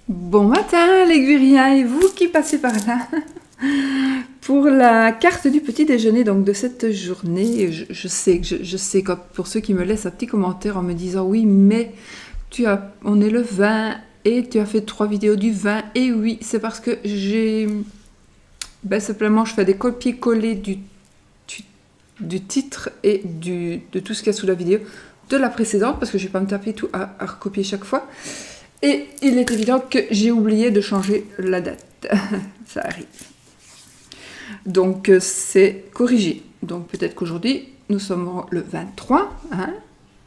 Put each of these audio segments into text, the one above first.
Bon matin les Guriens et vous qui passez par là pour la carte du petit déjeuner donc de cette journée. Je sais que je sais que pour ceux qui me laissent un petit commentaire en me disant oui mais on est le 20 et tu as fait 3 vidéos du 20 et oui c'est parce que simplement je fais des copier-coller du titre et de tout ce qu'il y a sous la vidéo de la précédente parce que je vais pas me taper tout à recopier chaque fois. Et il est évident que j'ai oublié de changer la date. Ça arrive. Donc c'est corrigé. Donc peut-être qu'aujourd'hui, nous sommes le 23. Hein,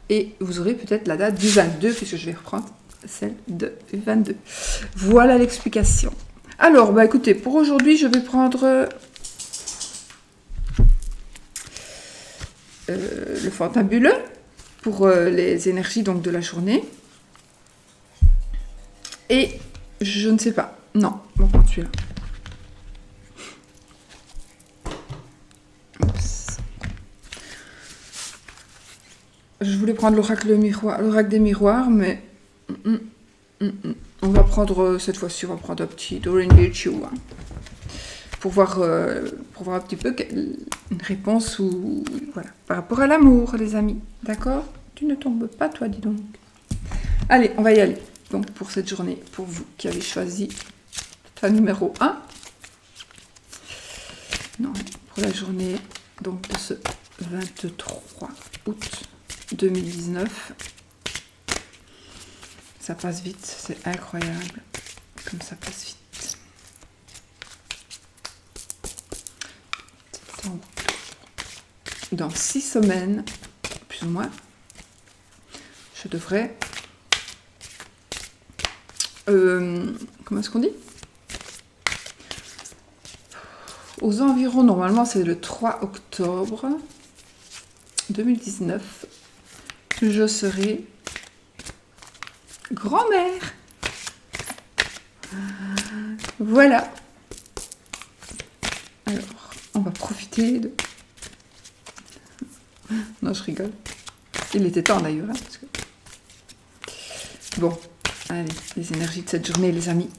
et vous aurez peut-être la date du 22, puisque je vais reprendre celle du 22. Voilà l'explication. Alors, écoutez, pour aujourd'hui, je vais prendre le fantabuleux pour les énergies donc, de la journée. Et je ne sais pas. Non, on va prendre celui-là. Je voulais prendre l'oracle des miroirs, mais on va prendre cette fois-ci, on va prendre un petit Dorindachu pour voir un petit peu une réponse ou voilà par rapport à l'amour, les amis. D'accord? Tu ne tombes pas, toi, dis donc. Allez, on va y aller. Donc pour cette journée, pour vous qui avez choisi ta numéro 1. Non, pour la journée donc de ce 23 août 2019. Ça passe vite, c'est incroyable comme ça passe vite. Dans 6 semaines, plus ou moins, je devrais... comment est-ce qu'on dit? Aux environs, normalement c'est le 3 octobre 2019, je serai grand-mère. Voilà. Alors, on va profiter de... Non, je rigole. Il était temps d'ailleurs. Hein, parce que... Bon, allez, les énergies de cette journée, les amis.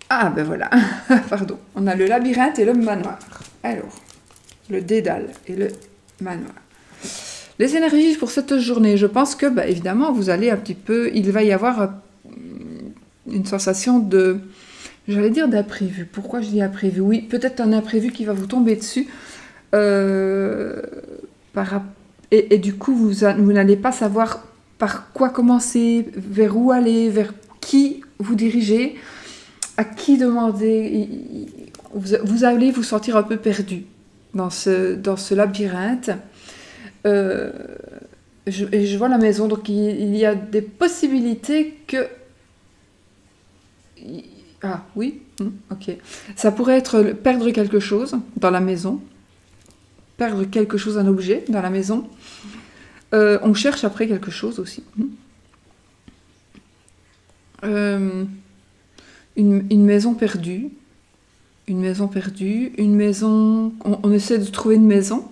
Ah, ben voilà. Pardon. On a le labyrinthe et le manoir. Alors, le dédale et le manoir. Les énergies pour cette journée, je pense que, évidemment, vous allez un petit peu... Il va y avoir une sensation de... J'allais dire d'imprévu. Pourquoi je dis imprévu? Oui, peut-être un imprévu qui va vous tomber dessus. Et du coup, vous n'allez pas savoir par quoi commencer, vers où aller, vers qui vous diriger, à qui demander. Vous allez vous sentir un peu perdu dans ce labyrinthe. Je vois la maison, donc il y a des possibilités que... Ah oui, ok. Ça pourrait être perdre quelque chose dans la maison, perdre quelque chose, un objet dans la maison. On cherche après quelque chose aussi. Une maison perdue. Une maison perdue. Une maison... On essaie de trouver une maison.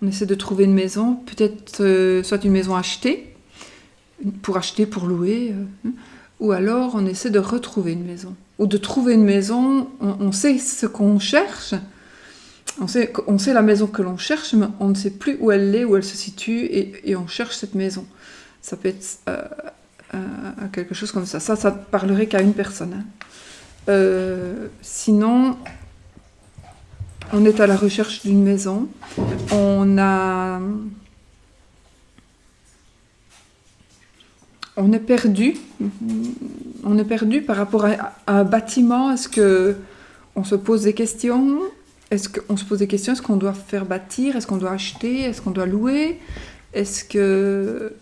On essaie de trouver une maison. Peut-être soit une maison achetée, pour louer. Ou alors on essaie de retrouver une maison. Ou de trouver une maison. On sait ce qu'on cherche. On sait la maison que l'on cherche, mais on ne sait plus où elle est, où elle se situe, et on cherche cette maison. Ça peut être quelque chose comme ça. Ça parlerait qu'à une personne. Hein. Sinon, on est à la recherche d'une maison. On est perdu. On est perdu par rapport à un bâtiment. Est-ce qu'on se pose des questions ? Est-ce qu'on se pose des questions? Est-ce qu'on doit faire bâtir? Est-ce qu'on doit acheter? Est-ce qu'on doit louer? Est-ce que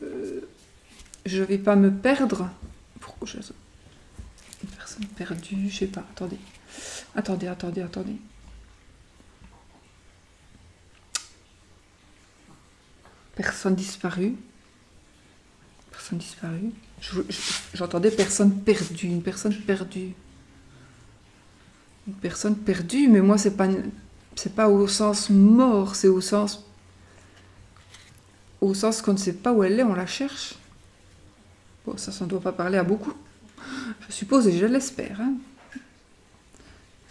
je ne vais pas me perdre? Pourquoi une personne perdue? Je sais pas. Attendez. Personne disparue. J'entendais personne perdue. Une personne perdue. Une personne perdue, mais moi, c'est pas au sens mort, c'est au sens au sens qu'on ne sait pas où elle est, on la cherche. Bon, ça ne doit pas parler à beaucoup, je suppose, et je l'espère. Hein.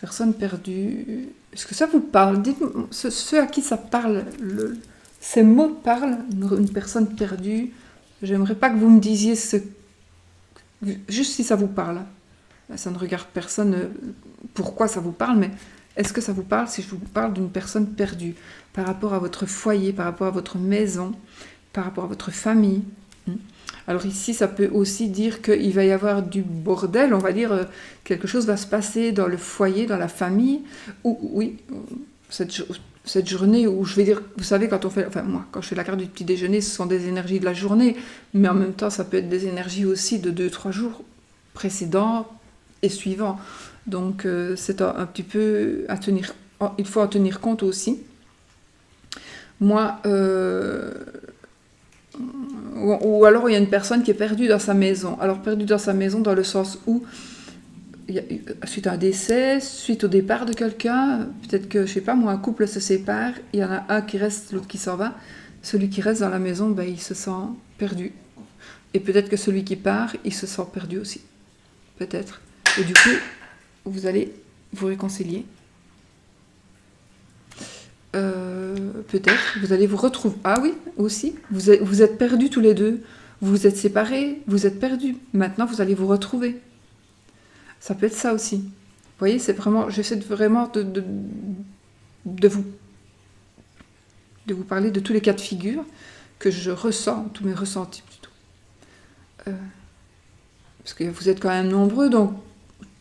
Personne perdue. Est-ce que ça vous parle? Dites-moi, ceux à qui ça parle, ces mots parlent, une personne perdue. J'aimerais pas que vous me disiez juste si ça vous parle. Ça ne regarde personne pourquoi ça vous parle, mais est-ce que ça vous parle si je vous parle d'une personne perdue par rapport à votre foyer, par rapport à votre maison, par rapport à votre famille? Alors ici, ça peut aussi dire qu'il va y avoir du bordel, on va dire, quelque chose va se passer dans le foyer, dans la famille, ou oui, cette journée où je vais dire, vous savez, quand on fait, enfin moi, quand je fais la carte du petit déjeuner, ce sont des énergies de la journée, mais en même temps, ça peut être des énergies aussi de 2-3 jours précédents et suivants. Donc c'est un petit peu à tenir, il faut en tenir compte aussi. Moi, ou alors il y a une personne qui est perdue dans sa maison. Alors perdue dans sa maison dans le sens où, suite à un décès, suite au départ de quelqu'un, peut-être que, je sais pas moi, un couple se sépare, il y en a un qui reste, l'autre qui s'en va. Celui qui reste dans la maison, ben, il se sent perdu. Et peut-être que celui qui part, il se sent perdu aussi. Peut-être. Et du coup, vous allez vous réconcilier. Peut-être, vous allez vous retrouver. Ah oui, aussi, vous êtes perdus tous les deux. Vous vous êtes séparés, vous êtes perdus. Maintenant, vous allez vous retrouver. Ça peut être ça aussi. Vous voyez, c'est vraiment, j'essaie vraiment de vous parler de tous les cas de figure que je ressens, tous mes ressentis plutôt. Parce que vous êtes quand même nombreux, donc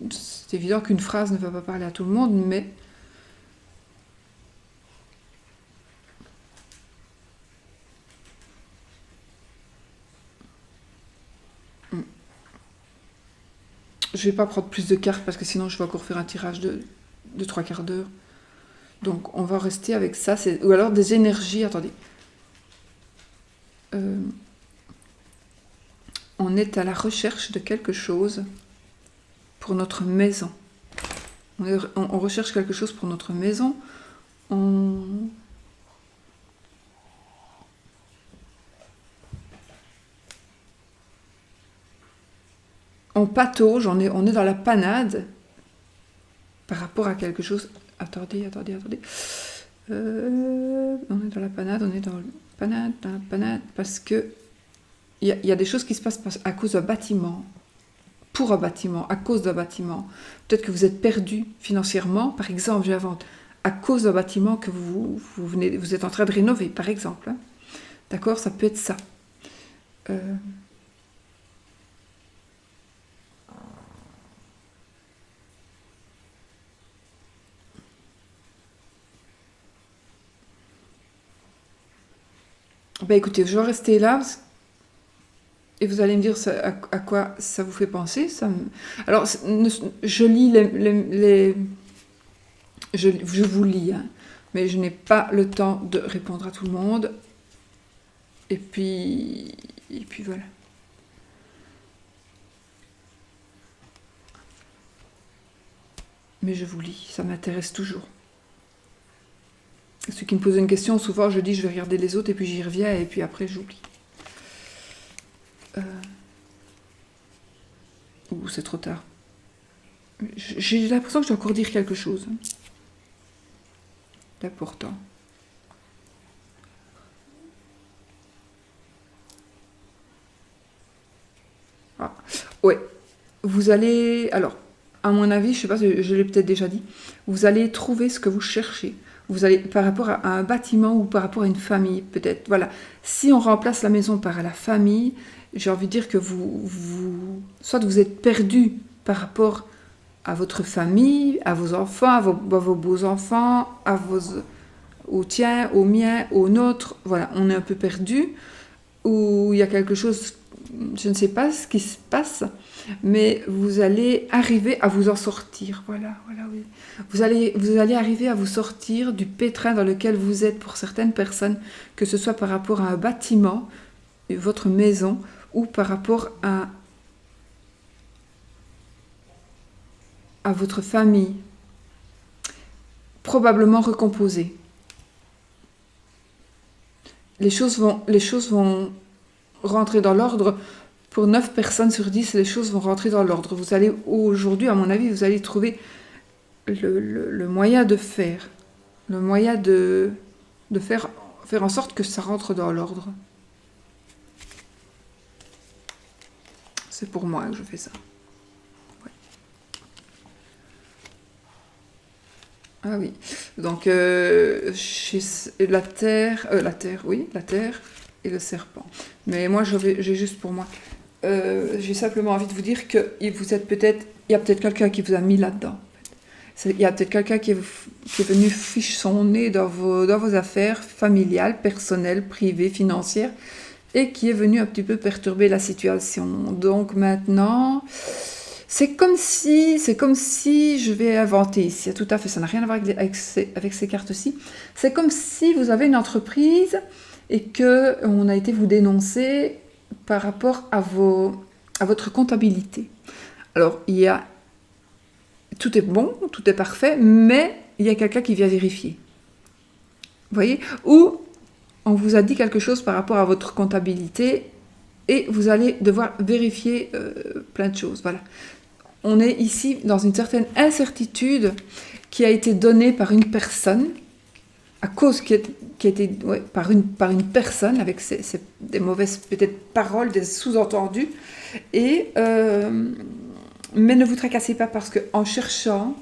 c'est évident qu'une phrase ne va pas parler à tout le monde, mais je vais pas prendre plus de cartes parce que sinon je vais encore faire un tirage de 3/4 d'heure. Donc on va rester avec ça. Ou alors des énergies, attendez. On est à la recherche de quelque chose pour notre maison. On recherche quelque chose pour notre maison. On patauge, on est dans la panade par rapport à quelque chose. Attendez. On est dans la panade, dans la panade, parce que il y a des choses qui se passent à cause d'un bâtiment, pour un bâtiment, à cause d'un bâtiment. Peut-être que vous êtes perdu financièrement, par exemple, j'invente, à cause d'un bâtiment que vous êtes en train de rénover, par exemple. Hein. D'accord, ça peut être ça. Ben écoutez, je vais rester là et vous allez me dire à quoi ça vous fait penser. Alors, je lis je vous lis, hein, mais je n'ai pas le temps de répondre à tout le monde. Et puis voilà. Mais je vous lis, ça m'intéresse toujours. Ceux qui me posent une question, souvent je dis je vais regarder les autres et puis j'y reviens et puis après j'oublie. Ou c'est trop tard. J'ai l'impression que je dois encore dire quelque chose. D'important. Ah, ouais. Vous allez... Alors, à mon avis, je sais pas, je l'ai peut-être déjà dit, vous allez trouver ce que vous cherchez. Vous allez, par rapport à un bâtiment ou par rapport à une famille, peut-être. Voilà. Si on remplace la maison par la famille, j'ai envie de dire que soit vous êtes perdu par rapport à votre famille, à vos enfants, à vos beaux-enfants, aux tiens, aux miens, aux nôtres. Voilà, on est un peu perdu. Ou il y a quelque chose, je ne sais pas ce qui se passe, mais vous allez arriver à vous en sortir. Voilà, oui. Vous allez arriver à vous sortir du pétrin dans lequel vous êtes pour certaines personnes, que ce soit par rapport à un bâtiment, votre maison, ou par rapport à votre famille. Probablement recomposée. les choses vont rentrer dans l'ordre. Pour 9 personnes sur 10, les choses vont rentrer dans l'ordre. Vous allez, aujourd'hui, à mon avis, vous allez trouver le moyen de faire. Le moyen de faire en sorte que ça rentre dans l'ordre. C'est pour moi que je fais ça. Ouais. Ah oui. Donc, chez la terre, oui, la terre et le serpent. Mais moi, j'ai juste pour moi. J'ai simplement envie de vous dire que vous êtes peut-être, il y a peut-être quelqu'un qui vous a mis là-dedans. Il y a peut-être quelqu'un qui est venu fiche son nez dans vos affaires familiales, personnelles, privées, financières, et qui est venu un petit peu perturber la situation. Donc maintenant, c'est comme si, je vais inventer ici, tout à fait, ça n'a rien à voir avec ces cartes-ci. C'est comme si vous avez une entreprise et qu'on a été vous dénoncer par rapport à votre comptabilité. Alors, tout est bon, tout est parfait, mais il y a quelqu'un qui vient vérifier. Vous voyez? Ou on vous a dit quelque chose par rapport à votre comptabilité et vous allez devoir vérifier plein de choses. Voilà. On est ici dans une certaine incertitude qui a été donnée par une personne, à cause qui a été par une personne, avec des mauvaises peut-être paroles, des sous-entendus, mais ne vous tracassez pas parce qu'en cherchant,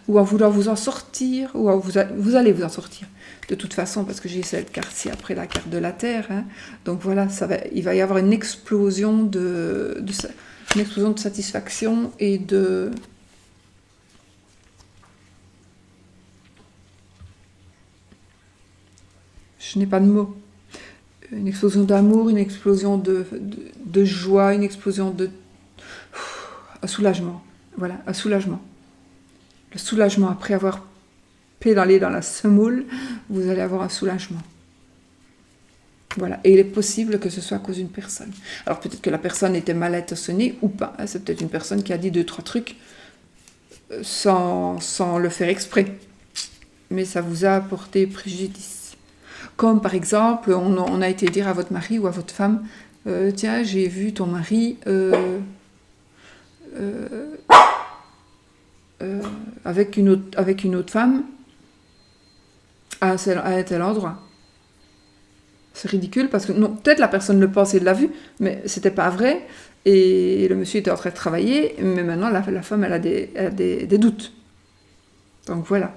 ou en voulant vous en sortir, ou vous allez vous en sortir. De toute façon, parce que j'ai cette carte-ci après la carte de la Terre. Hein. Donc voilà, il va y avoir une explosion de satisfaction et de... Je n'ai pas de mots. Une explosion d'amour, une explosion de joie, une explosion de... un soulagement. Voilà, un soulagement. Le soulagement, après avoir pédalé dans la semoule, vous allez avoir un soulagement. Voilà, et il est possible que ce soit à cause d'une personne. Alors peut-être que la personne était mal intentionnée ou pas. Hein. C'est peut-être une personne qui a dit 2-3 trucs sans le faire exprès. Mais ça vous a apporté préjudice. Comme par exemple, on a été dire à votre mari ou à votre femme, tiens, j'ai vu ton mari avec une autre femme à un tel endroit. C'est ridicule parce que, non, peut-être la personne le pense et l'a vu, mais c'était pas vrai. Et le monsieur était en train de travailler, mais maintenant la femme, elle a des doutes. Donc voilà.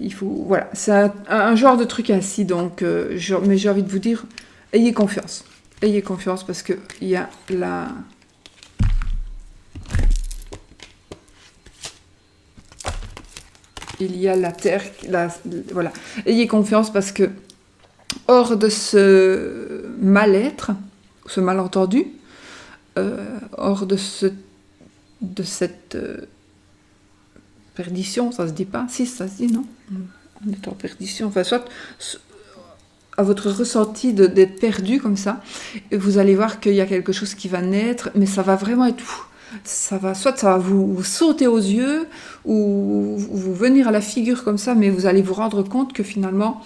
Il faut, voilà. C'est un genre de truc ainsi, donc, mais j'ai envie de vous dire, ayez confiance. Ayez confiance parce qu'il y a la... Il y a la terre, voilà. Ayez confiance parce que hors de ce mal-être, ce malentendu, hors de cette perdition, ça se dit pas? Si, ça se dit, non? On est en perdition. Enfin, soit à votre ressenti d'être perdu comme ça, et vous allez voir qu'il y a quelque chose qui va naître, mais ça va vraiment être fou. Soit ça va vous sauter aux yeux, ou vous venir à la figure comme ça, mais vous allez vous rendre compte que finalement,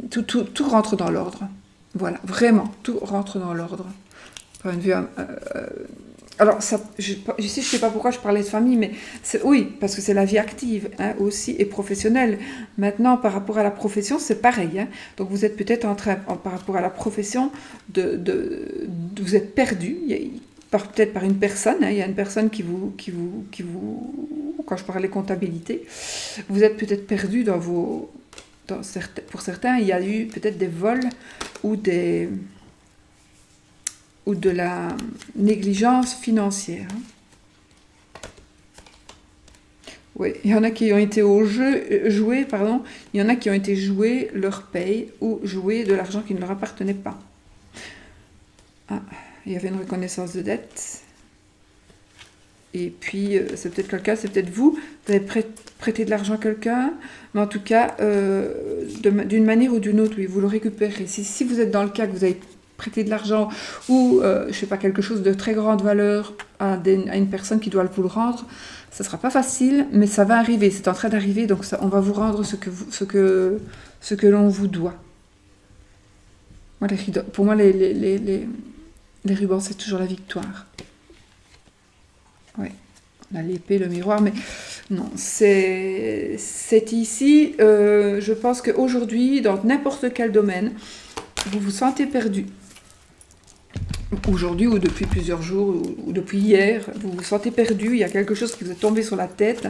tout rentre dans l'ordre. Voilà, vraiment, tout rentre dans l'ordre. Point de vue... alors, ça, je ne sais pas pourquoi je parlais de famille, mais oui, parce que c'est la vie active hein, aussi, et professionnelle. Maintenant, par rapport à la profession, c'est pareil. Hein. Donc, vous êtes peut-être en train, par rapport à la profession, vous êtes perdu. Peut-être par une personne. Hein, il y a une personne qui vous... Quand je parlais comptabilité, vous êtes peut-être perdu dans vos... Pour certains, il y a eu peut-être des vols ou de la négligence financière. Oui, il y en a qui ont été joués, il y en a qui ont été joués leur paye ou joués de l'argent qui ne leur appartenait pas. Ah, il y avait une reconnaissance de dette. Et puis, c'est peut-être quelqu'un, c'est peut-être vous avez prêté de l'argent à quelqu'un, mais en tout cas, d'une manière ou d'une autre, oui, vous le récupérez. Si vous êtes dans le cas que vous avez prêté de l'argent ou, je ne sais pas, quelque chose de très grande valeur à une personne qui doit vous le rendre, ça ne sera pas facile, mais ça va arriver, c'est en train d'arriver, donc on va vous rendre ce que l'on vous doit. Moi, pour moi, les rubans, c'est toujours la victoire. Oui, là, l'épée, le miroir, mais non, c'est ici, je pense qu'aujourd'hui, dans n'importe quel domaine, vous vous sentez perdu. Aujourd'hui ou depuis plusieurs jours ou depuis hier, vous vous sentez perdu, il y a quelque chose qui vous est tombé sur la tête,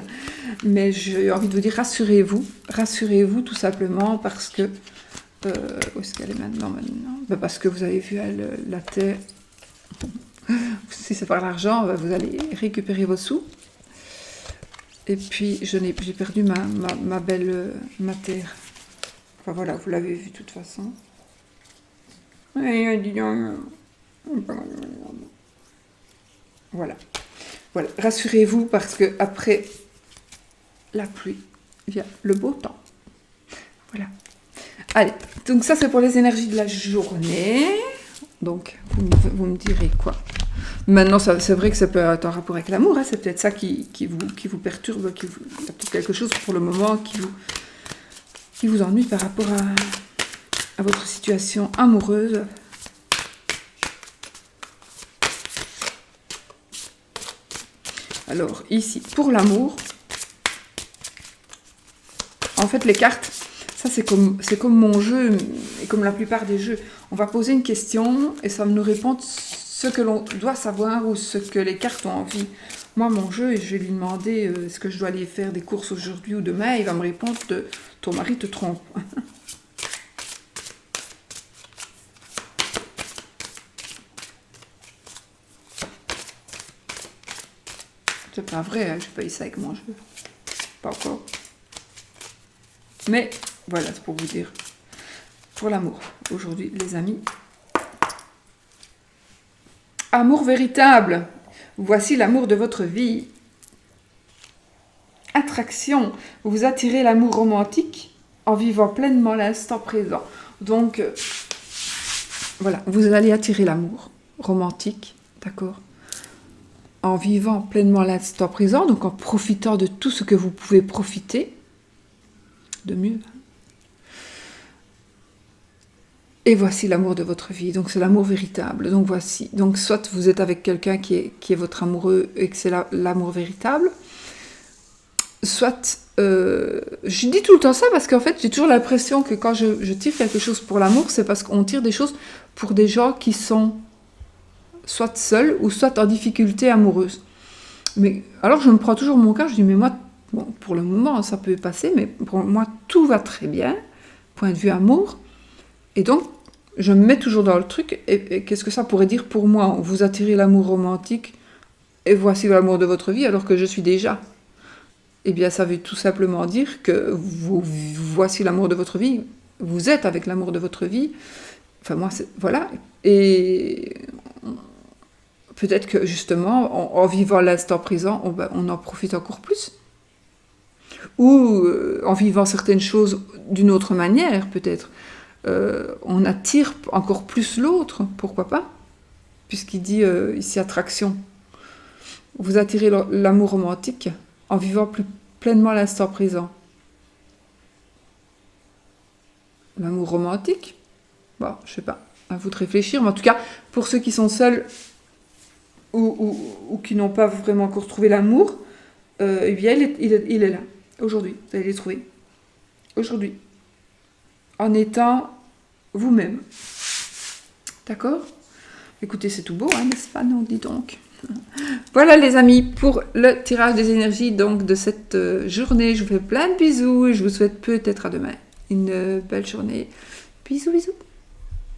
mais j'ai envie de vous dire, rassurez-vous tout simplement parce que, où est-ce qu'elle est maintenant? Ben parce que vous avez vu la terre, si c'est par l'argent, ben vous allez récupérer vos sous, et puis j'ai perdu ma belle ma terre, enfin voilà, vous l'avez vu de toute façon. Voilà. Voilà. Rassurez-vous parce que après la pluie vient le beau temps. Voilà. Allez, donc ça c'est pour les énergies de la journée. Donc vous me direz quoi. Maintenant, c'est vrai que ça peut être en rapport avec l'amour. Hein, c'est peut-être ça qui vous perturbe, il y a peut-être quelque chose pour le moment qui vous ennuie par rapport à votre situation amoureuse. Alors, ici, pour l'amour, en fait, les cartes, ça c'est comme mon jeu, et comme la plupart des jeux. On va poser une question, et ça va nous répondre ce que l'on doit savoir, ou ce que les cartes ont envie. Moi, mon jeu, je vais lui demander, est-ce que je dois aller faire des courses aujourd'hui ou demain? Il va me répondre, ton mari te trompe. C'est pas vrai, hein, je paye ça avec mon jeu. Pas encore. Mais voilà, c'est pour vous dire. Pour l'amour, aujourd'hui, les amis. Amour véritable. Voici l'amour de votre vie. Attraction. Vous attirez l'amour romantique en vivant pleinement l'instant présent. Donc, voilà, vous allez attirer l'amour romantique, d'accord ? En vivant pleinement l'instant présent, donc en profitant de tout ce que vous pouvez profiter, de mieux. Et voici l'amour de votre vie, donc c'est l'amour véritable. Donc voici, donc soit vous êtes avec quelqu'un qui est votre amoureux et que c'est l'amour véritable, soit, je dis tout le temps ça parce qu'en fait j'ai toujours l'impression que quand je tire quelque chose pour l'amour, c'est parce qu'on tire des choses pour des gens qui sont soit seuls ou soit en difficulté amoureuse. Mais alors je me prends toujours mon cas, je dis mais moi, bon, pour le moment ça peut passer, mais pour moi tout va très bien, point de vue amour, et donc je me mets toujours dans le truc, et qu'est-ce que ça pourrait dire pour moi? Vous attirez l'amour romantique, et voici l'amour de votre vie, alors que je suis déjà. Eh bien ça veut tout simplement dire que voici l'amour de votre vie, vous êtes avec l'amour de votre vie, enfin moi, voilà, et peut-être que justement, en vivant l'instant présent, on en profite encore plus. Ou en vivant certaines choses d'une autre manière, peut-être. On attire encore plus l'autre, pourquoi pas? Puisqu'il dit ici attraction. Vous attirez l'amour romantique en vivant plus pleinement l'instant présent. L'amour romantique? Bon, je sais pas, à vous de réfléchir, mais en tout cas, pour ceux qui sont seuls ou qui n'ont pas vraiment encore trouvé l'amour, eh bien, il est là, aujourd'hui, vous allez les trouver. Aujourd'hui. En étant vous-même. D'accord? Écoutez, c'est tout beau, hein, n'est-ce pas? Non, dis donc. Voilà les amis, pour le tirage des énergies donc de cette journée. Je vous fais plein de bisous et je vous souhaite peut-être à demain une belle journée. Bisous, bisous.